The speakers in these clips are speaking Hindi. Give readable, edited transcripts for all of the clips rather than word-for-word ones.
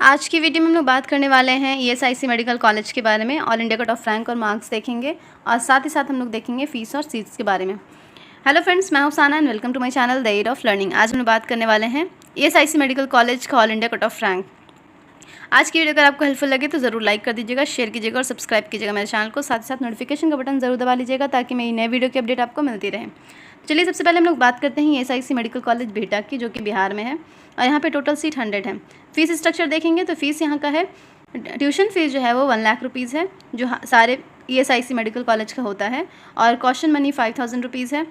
आज की वीडियो में हम लोग बात करने वाले हैं ईएसआईसी मेडिकल कॉलेज के बारे में। All India cut off rank और मार्क्स देखेंगे और साथ ही साथ हम लोग देखेंगे फीस और सीट्स के बारे में। हेलो फ्रेंड्स, मैं हूं Sana and welcome to my channel the aid of learning. आज हम लोग बात करने वाले हैं ईएसआईसी मेडिकल कॉलेज का all India cut off rank. आज की वीडियो अगर आपको हेल्पफुल लगे तो ज़रूर लाइक कर दीजिएगा, शेयर कीजिएगा और सब्सक्राइब कीजिएगा मेरे चैनल को। साथ ही साथ नोटिफिकेशन का बटन जरूर दबा लीजिएगा ताकि मेरी नए वीडियो की अपडेट आपको मिलती रहे। चलिए सबसे पहले हम लोग बात करते हैं ईएसआईसी मेडिकल कॉलेज बिहटा की, जो कि बिहार में है और यहाँ पे टोटल सीट 100 है। फीस स्ट्रक्चर देखेंगे तो फीस यहाँ का है, ट्यूशन फीस जो है वो 1 लाख रुपीज़ है, जो सारे ईएसआईसी मेडिकल कॉलेज का होता है, और कॉशन मनी 5000 रुपीज़ है।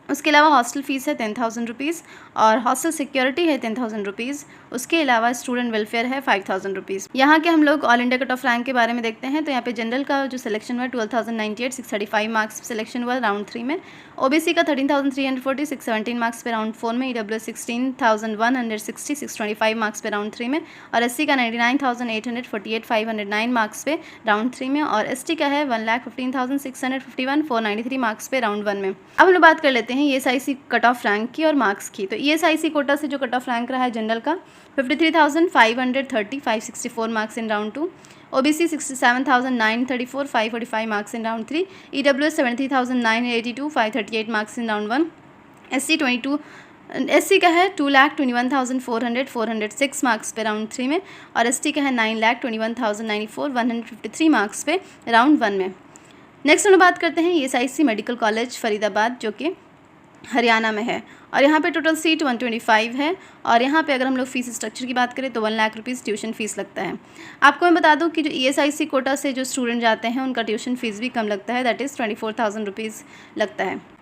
उसके अलावा हॉस्टल फ़ीस है 10,000 रुपीज़ और हॉस्टल सिक्योरिटी है 10,000 रुपीज़। उसके अलावा स्टूडेंट वेलफेयर है 5,000 रुपीज़। यहाँ के हम लोग all India cut off rank के बारे में देखते हैं तो यहाँ पे जनरल का जो सिलेक्शन हुआ 12,098, 635 मार्क्स सिलेक्शन हुआ राउंड 3 में। ओबीसी का 13,340, 617 मार्क्स पे राउंड 4 में। ईडब्ल्यूएस 16,160, 625 मार्क्स पे राउंड 3 में। और एससी का 99,848, 509 मार्क्स पे राउंड 3 में। और एसटी का है 1,15,651, 493 मार्क्स पे राउंड 1 में। अब हम लोग बात कर लेते हैं ईएसआईसी कट ऑफ रैंक की और मार्क्स की। तो ईएसआईसी कोटा से जो कट ऑफ रैंक रहा है जनरल का 53,530, 564 marks in round 2। OBC 67,934, 545 marks in round 3। EWS 73,982, 538 marks in round 1। SC का है 2,21,400, 406 मार्क्स पे राउंड 3 में। और एसटी का है 9,21,094, 153 मार्क्स पे राउंड 1 में। नेक्स्ट हम लोग बात करते हैं ईएसआईसी मेडिकल कॉलेज फरीदाबाद, जो कि हरियाणा में है और यहाँ पे टोटल सीट 125 है। और यहाँ पे अगर हम लोग फीस स्ट्रक्चर की बात करें तो 1 लाख रुपीज़ ट्यूशन फीस लगता है। आपको मैं बता दूँ कि जो ईएसआईसी कोटा से जो स्टूडेंट जाते हैं उनका ट्यूशन फीस भी कम लगता है, दैट इज़ 24,000 रुपीज़ लगता है।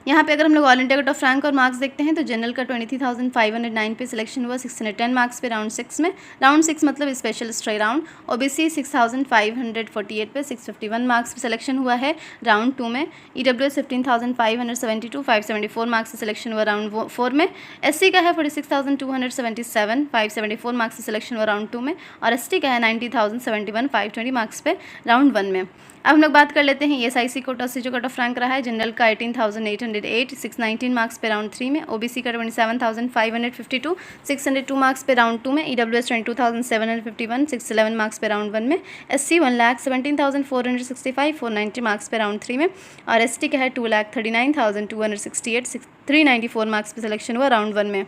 यहाँ पे अगर हम लोग all India cut off rank और मार्क्स देखते हैं तो जनरल का 23,509 पे सिलेक्शन हुआ, 610 मार्क्स पे राउंड 6 में। राउंड 6 मतलब स्पेशल स्ट्राई राउंड। ओबीसी 6,548 पे 651 मार्क्स पे सिलेक्शन हुआ है राउंड 2 में। ईडब्ल्यूएस 15,572, 574 मार्क्स से सिलेक्शन हुआ राउंड 4 में। एससी का है 46,277, 574 मार्क्स से सिलेक्शन हुआ राउंड 2 में। और एसटी का है 90,071, 520 मार्क्स पे राउंड 1 में। अब हम लोग बात कर लेते हैं ईएसआईसी कोटा से जो कट ऑफ रैंक रहा है जनरल का 18,808, 619 मार्क्स पे राउंड 3 में। ओबीसी का 27,552, 602 मार्क्स पे राउंड 2 में। ईडब्ल्यूएस 22,751, 611 मार्क्स पे राउंड 1 में। एससी 1,17,465, 490 मार्क्स पे राउंड 3 में। और एसटी का है 2,39,268, 394 मार्क्स पे सिलेक्शन हुआ राउंड 1 में।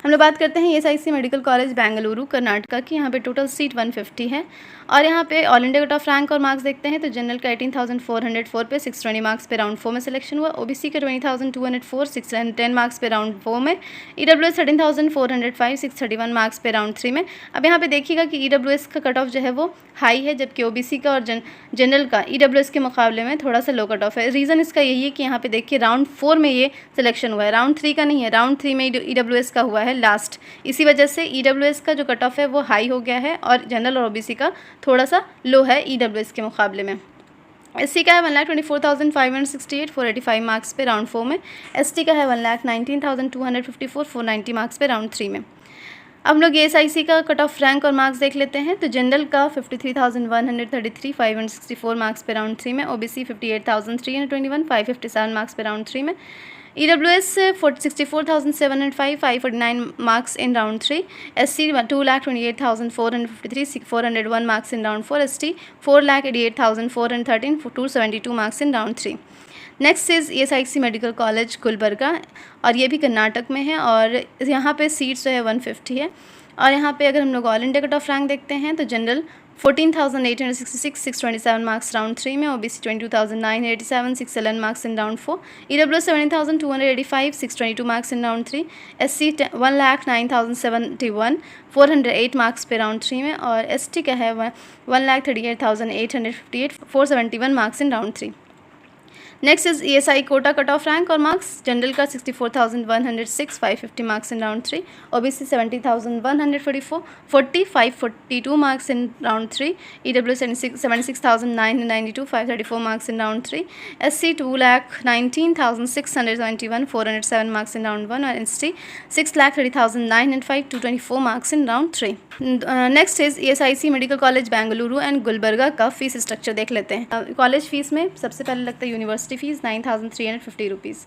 हम लोग बात करते हैं ESIC medical college Bengaluru Karnataka की। यहाँ पे टोटल सीट 150 है और यहाँ पे all India cut off rank और मार्क्स देखते हैं तो जनरल का 18,404 पे 620 मार्क्स पे राउंड 4 में सिलेक्शन हुआ। ओबीसी का 20,204, 610 मार्क्स पे राउंड 4 में। ईडब्ल्यूएस 13,405, 631 मार्क्स पे राउंड 3 में। अब यहाँ पे देखिएगा कि ईडब्ल्यूएस का कट ऑफ जो है वो हाई है, जबकि ओबीसी का और जनरल का ईडब्ल्यूएस के मुकाबले में थोड़ा सा लो कट ऑफ है। रीज़न इसका यही है कि यहाँ पे देखिए राउंड 4 में ये सिलेक्शन हुआ है, राउंड 3 का नहीं है। राउंड 3 में ईडब्ल्यूएस का हुआ है लास्ट, इसी वजह से ईडब्ल्यूएस का जो कट ऑफ है वो हाई हो गया है और जनरल और ओबीसी का थोड़ा सा लो है ईडब्ल्यूएस के मुकाबले में। एससी का है 1,24,568, 485 मार्क्स पे राउंड 4 में। एसटी का है 1,19,254, 490 मार्क्स पे राउंड 3 में। अब हम लोग ईएसआईसी का कट ऑफ रैंक और मार्क्स देख लेते हैं तो जनरल का 53,133, 564 मार्क्स पे राउंड 3 में। ओबीसी 58,321, 557 मार्क्स पे राउंड 3 में। EWS 64,705, 549 marks in round 3। SC 2,28,453, 401 marks in round 4। ST 4,88,413, 272 marks in round 3। Next is ESIC medical college Gulbarga और ये भी कर्नाटक में है और यहाँ पे सीट्स जो है 150 है। और यहाँ पे अगर हम लोग all India cut off rank देखते हैं तो जनरल 14,866, 627 मार्क्स राउंड 3 में। OBC 22,987, 611 marks in round 4। EWS 17,285, 622 marks in round 3। SC 1,09,071, 408 marks पे राउंड 3 में। और एसटी का है 1,38,858, 471 marks in round 3। Next is ESI quota cut off rank और मार्क्स जनरल का 64,106, 550 marks in round 3। OBC 70,144, 542 marks in round 3। EW 76,992, 534 marks in round 3। SC 2,19,671, 407 marks in round 1। और ST 6,30,905, 224 marks in round 3। Next is ESIC medical college Bengaluru and Gulbarga का फीस स्ट्रक्चर देख लेते हैं। कॉलेज फीस में सबसे पहले लगता है यूनिवर्सिटी यूनिवर्सिटी फ़ीस 9350 रुपीज़।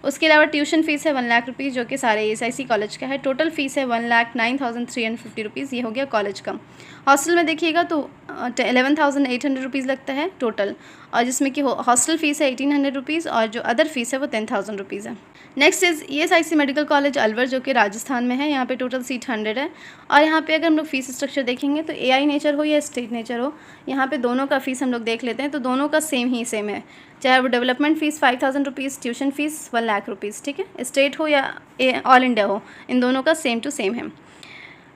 उसके अलावा ट्यूशन फ़ीस है 1 लाख रुपीज़ जो कि सारे ESIC कॉलेज का है। टोटल फ़ीस है 1,09,350 रुपीज़, ये हो गया कॉलेज का। हॉस्टल में देखिएगा तो 11,800 रुपीज़ लगता है टोटल, और जिसमें कि हॉस्टल फ़ीस है 1,800 रुपीज़ और जो अदर फ़ीस है वो 10,000 रुपीज़ है। Next is ESIC medical college Alwar जो कि राजस्थान में है। यहाँ पे टोटल सीट 100 है, और यहाँ पे अगर हम लोग फ़ीस स्ट्रक्चर देखेंगे तो AI नेचर हो या स्टेट नेचर हो, यहाँ पे दोनों का फ़ीस हम लोग देख लेते हैं तो दोनों का सेम है, चाहे वो development fees 5,000 rupees, tuition fees 1 lakh rupees, ठीक है। स्टेट हो या ऑल इंडिया हो, इन दोनों का सेम टू सेम है।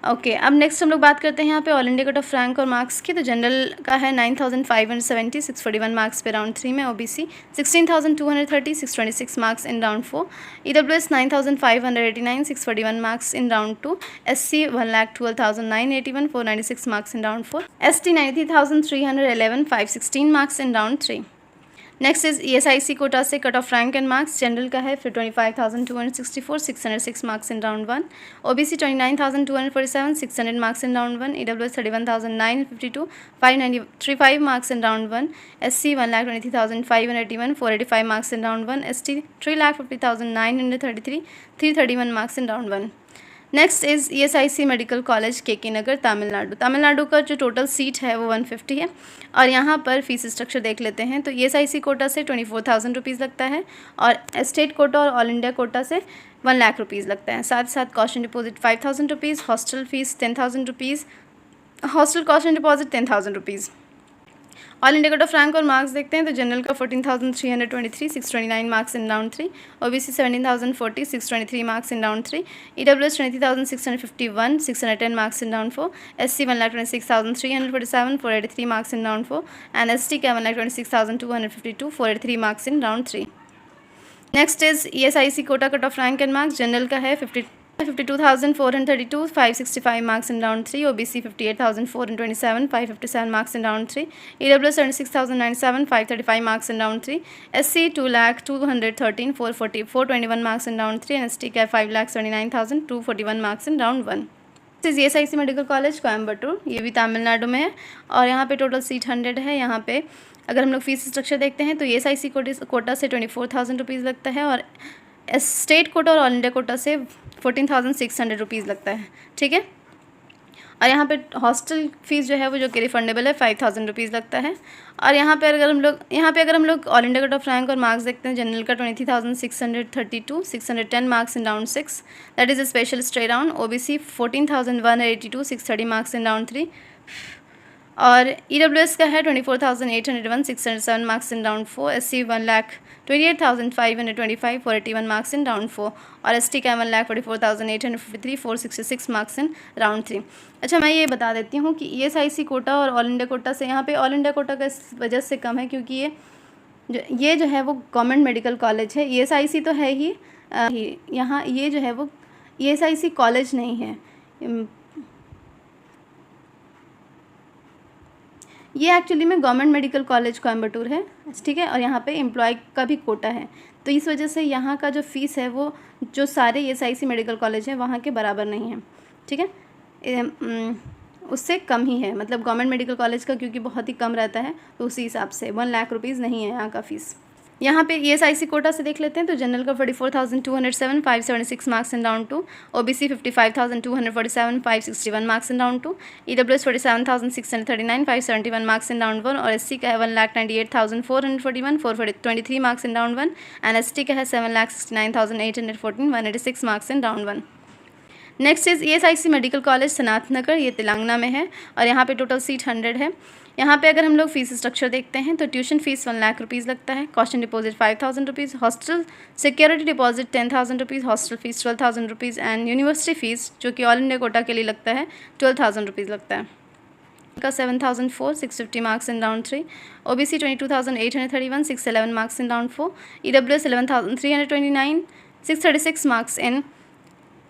ओके, अब नेक्स्ट हम लोग बात करते हैं यहाँ पे all India cut off rank और मार्क्स की। तो जनरल का है 9,570, 641 मार्क्स पे राउंड 3 में। OBC 16,230, 626 marks in round 4। EWS 9,589, 641 marks in round 2। SC 1,12,981, 496 marks in round 4। ST 93,311, 516 marks in round 3। Next is ESIC quota से cut off rank and marks. General का है फिर 25,264, 606 marks in round 1। OBC 29,247, 600 marks in round 1। EWS 31,952, 595 marks in round 1। SC 1,23,581, 485 marks in round 1। ST 3,50,933, 331 marks in round 1। Next is ESIC medical college KK नगर तमिलनाडु। तमिलनाडु का जो टोटल सीट है वो 150 है, और यहाँ पर फीस स्ट्रक्चर देख लेते हैं। तो ESIC कोटा से 24,000 रुपीज़ लगता है, और स्टेट कोटा और ऑल इंडिया कोटा से 1 लाख रुपीज़ लगता है। साथ साथ cost and deposit 5,000 rupees, hostel fees 10,000 rupees, hostel cost and deposit 10,000 rupees. All India cut off rank और मार्क्स देखते हैं। तो जनरल का 14,323, 629 marks in round 3। OBC 17,040, 623 marks in round 3। EWS 23,651, 610 marks in round 4। SC 1,26,347, 483 marks in round 4। And ST का 1,26,252, 483 marks in round 3। Next is ESIC quota cut off rank and marks. General का है 52,432, 565 marks in round 3. OBC 58,427, 557 marks in round 3. EWS 76,097, 535 marks in round 3. SC 2,213, 421 marks in round 3. and ST 5,79,000, 241 marks in round 1. This is ESIC medical college Coimbatore, ये भी तमिलनाडु में है, और यहाँ पे टोटल सीट 100 है। यहाँ पे अगर हम लोग फीस स्ट्रक्चर देखते हैं तो ESIC कोटा से 24,000 रुपीज़ लगता है, और स्टेट कोटा और ऑल इंडिया कोटा से 14,600 रुपीज़ लगता है, ठीक है। और यहाँ पे हॉस्टल फीस जो है वो जो कि रिफंडेबल है 5,000 रुपीज़ लगता है। और यहाँ पे अगर हम लोग all India cut off rank और मार्क्स देखते हैं, जनरल का 23,632, 610 marks in round 6, that is a special stay round. OBC 14,182, 630 marks in round 3। और EWS का है 24,801, 607 marks in round 4। SC 1,28,525, 481 marks in round 4। और ST का 1,44,853, 466 मार्क्स इन राउंड 3। अच्छा, मैं ये बता देती हूँ कि ESIC कोटा और ऑल इंडिया कोटा से, यहाँ पे ऑल इंडिया कोटा का इस वजह से कम है क्योंकि ये जो है वो गवर्नमेंट मेडिकल कॉलेज है। ESIC तो है ही, यहाँ ये जो है वो ESIC कॉलेज नहीं है, ये एक्चुअली में गवर्नमेंट मेडिकल कॉलेज कोयम्बटूर है, ठीक है। और यहाँ पे एम्प्लॉय का भी कोटा है, तो इस वजह से यहाँ का जो फ़ीस है वो जो सारे ESIC मेडिकल कॉलेज हैं वहाँ के बराबर नहीं है, ठीक है, उससे कम ही है। मतलब गवर्नमेंट मेडिकल कॉलेज का क्योंकि बहुत ही कम रहता है, तो उसी हिसाब से 1 लाख रुपीज़ नहीं है यहाँ का फ़ीस। यहाँ पे ESIC कोटा से देख लेते हैं। तो जनरल का 44,207, 576 marks in round 2। OBC 55,247, 561 marks in round 2। EWS 47,639, 571 marks in round 1। और SC का है 1,98,441, 423 marks in round 1। And ST का है 7,69,814, 186 marks in round 1। Next is ESIC medical college सनात नगर, ये तेलंगाना में है, और यहाँ पे टोटल सीट 100 है। यहाँ पे अगर हम लोग फीस स्ट्रक्चर देखते हैं तो ट्यूशन फीस 1 लाख रुपीज़ लगता है, cost and deposit 5,000 rupees, hostel security deposit 10,000 rupees, hostel fees 12,000 rupees, and university fees जो कि ऑल इंडिया कोटा के लिए लगता है 12,000 रुपीज़ लगता है। का 7,004, 650 marks in round 3। OBC 22,831, 611 marks in round 4। EWS 11,329, 636 marks in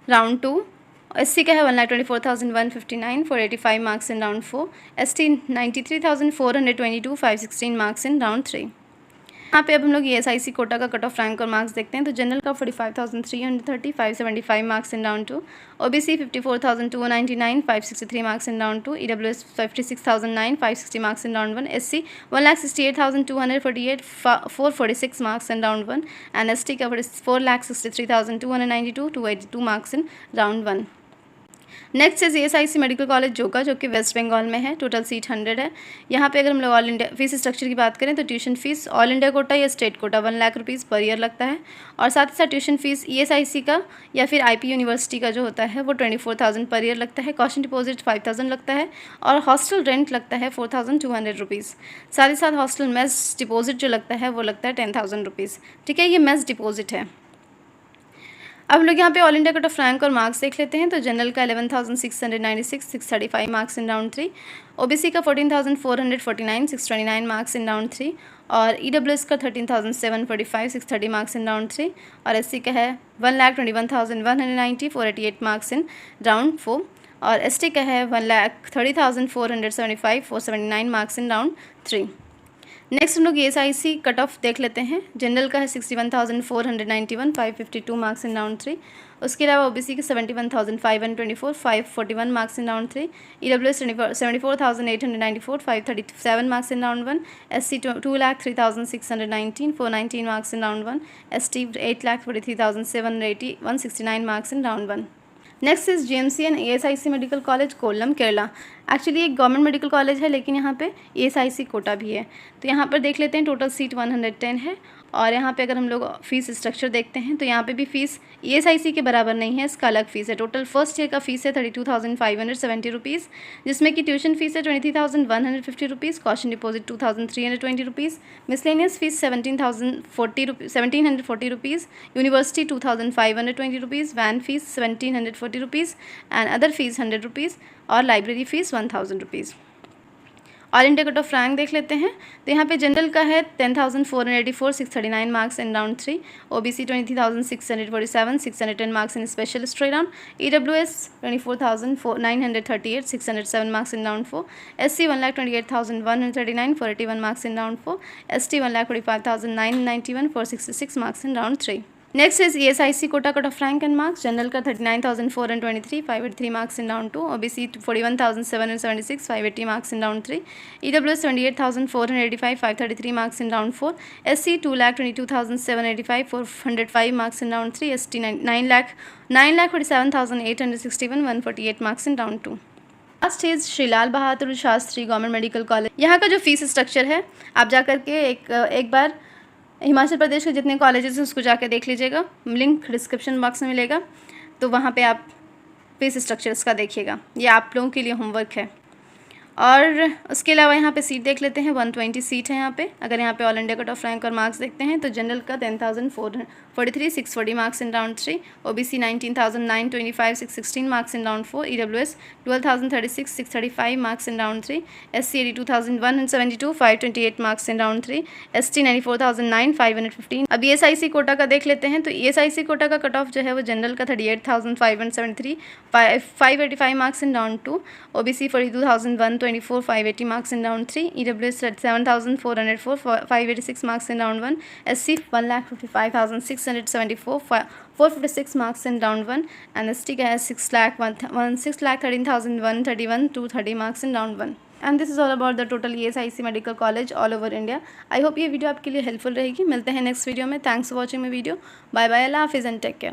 round 2। SC का है 1,24,159, 485 marks in round 4। ST 93,422, 516 marks in round 3। यहाँ पे अब हम लोग ESIC कोटा का कट ऑफ रैंक और मार्क्स देखते हैं। तो जनरल का 45,330, 575 marks in round 2। OBC 54,299, 563 marks in round 2। EWS 56,009, 560 marks in round 1। SC 1,68,248, 446 marks in round 1। And ST का 4,63,292, 282 marks in round 1। Next is ESIC medical college Joka, जो कि वेस्ट बंगाल में है। टोटल सीट 100 है। यहाँ पे अगर हम लोग ऑल इंडिया फीस स्ट्रक्चर की बात करें तो tuition fees all India quota या state quota 1 lakh rupees per year लगता है, और साथ ही साथ ट्यूशन फीस ESIC का या फिर IP यूनिवर्सिटी का जो होता है वो 24,000 पर ईयर लगता है। कॉशन डिपॉजिट 5,000 लगता है, और हॉस्टल रेंट लगता है 4,200 रुपीज़। साथ ही साथ हॉस्टल मेस डिपॉजिट जो लगता है वो लगता है 10,000 रुपीज़। ठीक है, ये मेस डिपॉजिट है। अब हम लोग यहाँ पे all India cut off rank और मार्क्स देख लेते हैं। तो जनरल का 11,696, 635 मार्क्स इन राउंड 3। OBC का 14,449, 629 मार्क्स इन राउंड 3। और EWS का 13,745, 630 मार्क्स इन राउंड 3। और SC का है 1,21,190, 488 मार्क्स इन राउंड 4। और ST का है 1,30,475, 479 मार्क्स इन राउंड 3। नेक्स्ट हम लोग ESIC कट ऑफ देख लेते हैं। जनरल का है 61,491, 552 मार्क्स इन राउंड 3। उसके अलावा OBC के 71,524, 541 marks in round 3। EWS 74,894, 537 marks in round 1। SC 2,03,619, 419 marks in round 1। ST 8,43,780, 169 marks in round 1। Next is GMC and ESIC medical college Kollam Kerala. Actually एक गवर्नमेंट मेडिकल कॉलेज है, लेकिन यहाँ पे ESIC कोटा भी है। तो यहाँ पर देख लेते हैं, टोटल सीट 110 है। और यहाँ पे अगर हम लोग फ़ीस स्ट्रक्चर देखते हैं तो यहाँ पे भी फ़ीस ESIC के बराबर नहीं है, इसका अलग फ़ीस है। टोटल फर्स्ट ईयर का फ़ीस है 32,570 रुपीज़, जिसमें कि ट्यूशन फ़ीस है 23,150 rupees, caution deposit 2,320 rupees, miscellaneous fees 1,740 rupees, university 2,520 rupees, van fees 1,740 rupees, and other fees 100 rupees, और library fees 1,000 rupees. All India cut off rank देख लेते हैं। तो यहाँ पे जनरल का है 10,484, 639 marks in round 3। OBC 23,647, 610 marks in special stray round. EWS 24,938, 607 marks in round 4। SC 1,28,139, 481 marks in round 4। ST 1,45,991, 466 marks in round 3। Next is ESIC quota cut off rank and marks. General का 39,423, 583 marks in round 2। OBC 41,776, 580 marks in round 3। EWS 28,485, 533 marks in round 4। SC 2,22,785, 405 marks in round 3। ST 9,47,861, 148 marks in round 2। Last is Shri Lal Bahadur Shastri government medical college. यहाँ का जो फीस स्ट्रक्चर है, आप जा करके एक बार हिमाचल प्रदेश के जितने कॉलेजेस हैं उसको जाके देख लीजिएगा, लिंक डिस्क्रिप्शन बॉक्स में मिलेगा। तो वहाँ पे आप फीस स्ट्रक्चर्स का देखिएगा, ये आप लोगों के लिए होमवर्क है। और उसके अलावा यहाँ पे सीट देख लेते हैं, 120 सीट है यहाँ पे। अगर यहाँ पे all India cut off rank और मार्क्स देखते हैं तो जनरल का 10,443, 640 marks in round 3। OBC 19,925, 616 marks in round 4। EWS 12,036, 635 marks in round 3। SC 82,172, 528 marks in round 3। ST 94,009, 515। अब ESIC कोटा का देख लेते हैं। तो ESIC कोटा का कट ऑफ जो है वो जनरल का 38,573, 585 marks in round 2। OBC 42,124, 580 marks in round 3. EWS 7,404, 586 marks in round 1. SC 1,55,674, 456 marks in round 1. And ST has 6,13,131, 230 marks in round 1. And this is all about the total ESIC medical college all over India. I hope ये वीडियो आपके लिए हेल्पफुल रहेगी। मिलते हैं नेक्स्ट वीडियो में। Thanks for watching my video. Bye bye, अल्लाह हाफिज़ एंड टेक केयर।